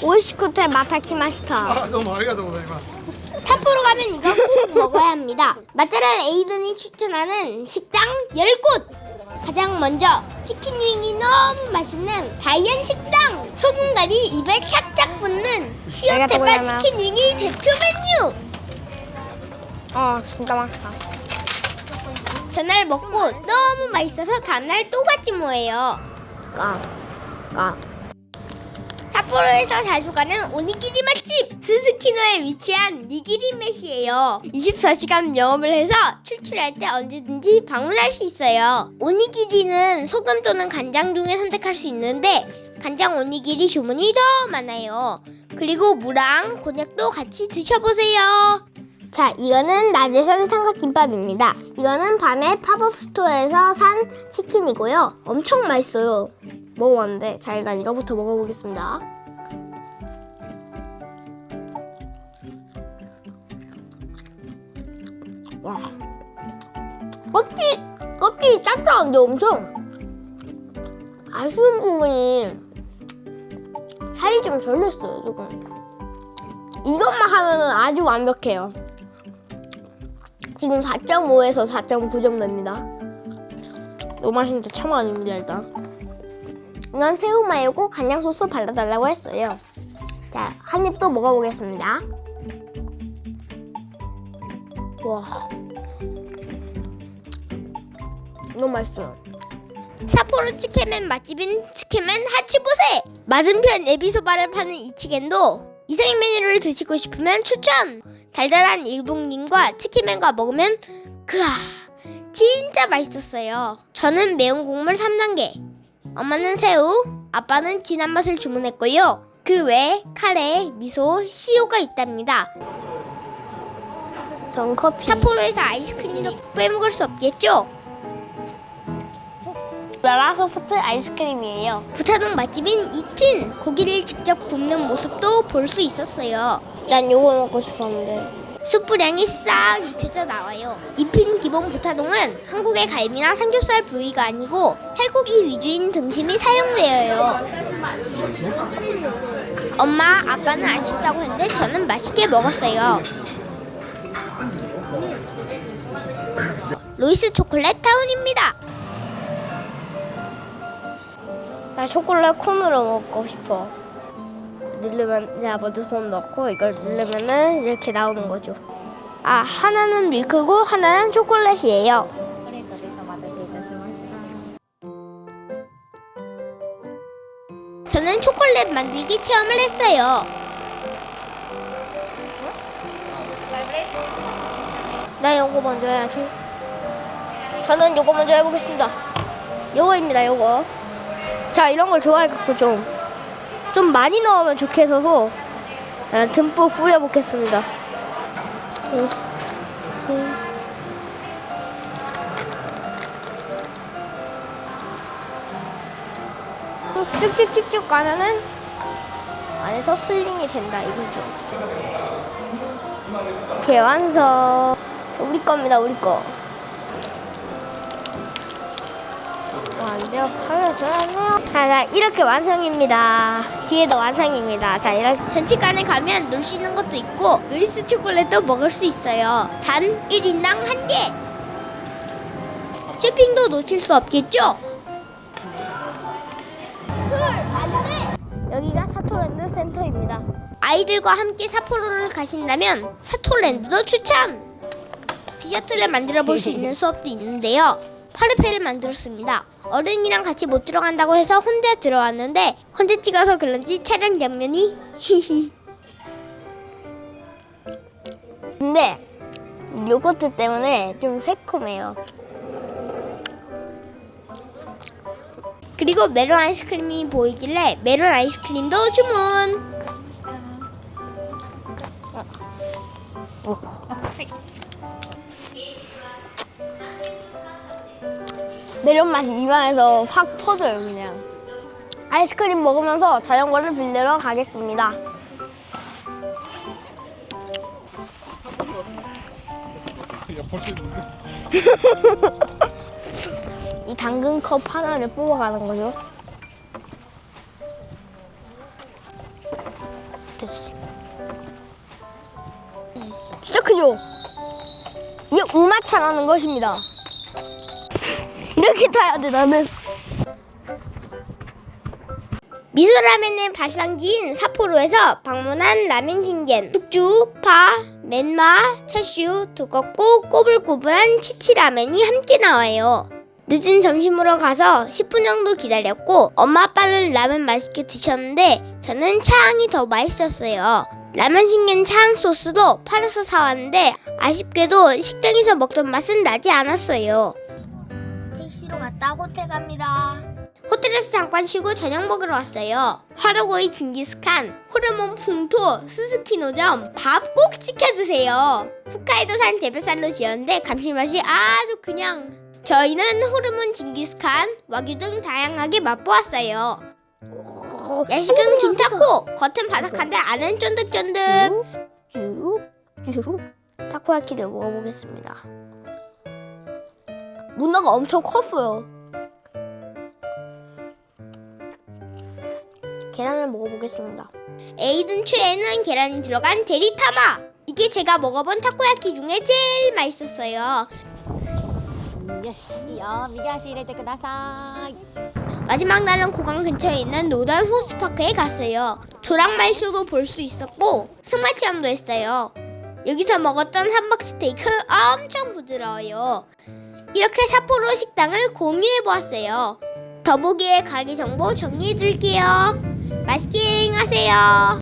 오이시쿠테 마타키마시타. あ、どうもありがとうございます。 삿포로 가면 이거 꼭 먹어야 합니다. 맛잘알 에이든이 추천하는 식당 10곳. 가장 먼저 치킨 윙이 너무 맛있는 다이안 식당. 소금갈이 입에 착착 붙는 시오테바 치킨 윙이 대표 메뉴. 진짜 맛있다. 전날 먹고 너무 맛있어서 다음날 또 갔지 뭐예요. 삿포로에서 자주 가는 오니기리 맛집 스스키노에 위치한 니기리메시예요. 24시간 영업을 해서 출출할 때 언제든지 방문할 수 있어요. 오니기리는 소금 또는 간장 중에 선택할 수 있는데 간장 오니기리 주문이 더 많아요. 그리고 무랑 곤약도 같이 드셔보세요. 자, 이거는 낮에 산 삼각김밥입니다. 이거는 밤에 팝업 스토어에서 산 치킨이고요. 엄청 맛있어요. 먹어봤는데 자, 일단 이거부터 먹어보겠습니다. 와, 껍질이 짭짤한데 엄청 아쉬운 부분이 살이 좀 덜 냈어요. 조금 이것만 하면은 아주 완벽해요. 지금 4.5에서 4.9 정도 됩니다. 너무 맛있는데 참 아닙니다. 일단 이건 새우 말고 간장 소스 발라달라고 했어요. 자, 한 입 또 먹어보겠습니다. 와, 너무 맛있어요. 삿포로 츠케멘 맛집인 츠케멘 하치보세. 맞은편 에비소바를 파는 이치겐도 이상인 메뉴를 드시고 싶으면 추천. 달달한 일본김과 치킨맨과 먹으면 진짜 맛있었어요. 저는 매운 국물 3단계, 엄마는 새우, 아빠는 진한 맛을 주문했고요. 그 외에 카레, 미소, 시오가 있답니다. 전 커피. 삿포로에서 아이스크림도 빼먹을 수 없겠죠? 라라소프트 아이스크림이에요. 부타동 맛집인 이핀, 고기를 직접 굽는 모습도 볼 수 있었어요. 난 요거 먹고 싶었는데 숯불향이 싹 입혀져 나와요. 이핀 기본 부타동은 한국의 갈비나 삼겹살 부위가 아니고 살코기 위주인 등심이 사용되어요. 엄마, 아빠는 아쉽다고 했는데 저는 맛있게 먹었어요. 로이스 초콜릿 타운입니다. 나 초콜릿 콘으로 먹고 싶어. 누르면 내가 먼저 손 넣고 이걸 누르면은 이렇게 나오는 거죠. 아, 하나는 밀크고 하나는 초콜릿이에요. 저는 초콜릿 만들기 체험을 했어요. 나 요거 먼저 해야지. 저는 요거 먼저 해보겠습니다. 요거입니다, 요거. 자, 이런 걸 좋아해갖고 좀 많이 넣으면 좋겠어서 듬뿍 뿌려보겠습니다. 쭉쭉쭉쭉 가면은 안에서 필링이 된다 이거죠. 이렇게 완성. 우리 겁니다, 우리 거. 완벽 하여줘야네요. 자, 이렇게 완성입니다. 뒤에도 완성입니다. 자, 이렇게 전치관에 가면 놀 수 있는 것도 있고 루이스 초콜릿도 먹을 수 있어요. 단 1인당 1개. 쇼핑도 놓칠 수 없겠죠? 여기가 사토랜드 센터입니다. 아이들과 함께 삿포로를 가신다면 사토랜드도 추천! 디저트를 만들어 볼 수 있는 수업도 있는데요. 파르페를 만들었습니다. 어른이랑 같이 못 들어간다고 해서 혼자 들어왔는데 혼자 찍어서 그런지 촬영 장면이 히히. 근데 요거트 때문에 좀 새콤해요. 그리고 메론 아이스크림이 보이길래 메론 아이스크림도 주문. 메론 맛이 입안에서 확 퍼져요. 그냥 아이스크림 먹으면서 자전거를 빌리러 가겠습니다. 이 당근 컵 하나를 뽑아가는 거죠. 됐어. 진짜 크죠? 이게 우마차라는 것입니다. 이렇게 타야 돼 나는. 미소라멘의 발상지인 삿포로에서 방문한 라멘 신기엔 숙주, 파, 멘마, 차슈, 두껍고 꼬불꼬불한 치치라멘이 함께 나와요. 늦은 점심으로 가서 10분 정도 기다렸고 엄마 아빠는 라면 맛있게 드셨는데 저는 차앙이 더 맛있었어요. 라면 신기엔 차앙 소스도 팔아서 사왔는데 아쉽게도 식당에서 먹던 맛은 나지 않았어요. 택시로 갔다 호텔 갑니다. 호텔에서 잠깐 쉬고 저녁 먹으러 왔어요. 화로고이 징기스칸, 호르몬 풍토, 스스키노점 밥 꼭 시켜 드세요. 홋카이도산 대뱃살로 지었는데 감칠맛이 아주 그냥. 저희는 호르몬 징기스칸, 와규 등 다양하게 맛보았어요. 야식은 긴타코, 겉은 바삭한데 안은 쫀득쫀득. 쭉 타코야키를 먹어보겠습니다. 문어가 엄청 컸어요. 계란을 먹어보겠습니다. 에이든 최애는 계란이 들어간 데리타마. 이게 제가 먹어본 타코야키 중에 제일 맛있었어요. 마지막 날은 고강 근처에 있는 노던 호스파크에 갔어요. 조랑말쇼도 볼 수 있었고 승마 체험도 했어요. 여기서 먹었던 함박 스테이크 엄청 부드러워요. 이렇게 삿포로 식당을 공유해보았어요. 더보기에 가게 정보 정리해드릴게요. 맛있게 하세요.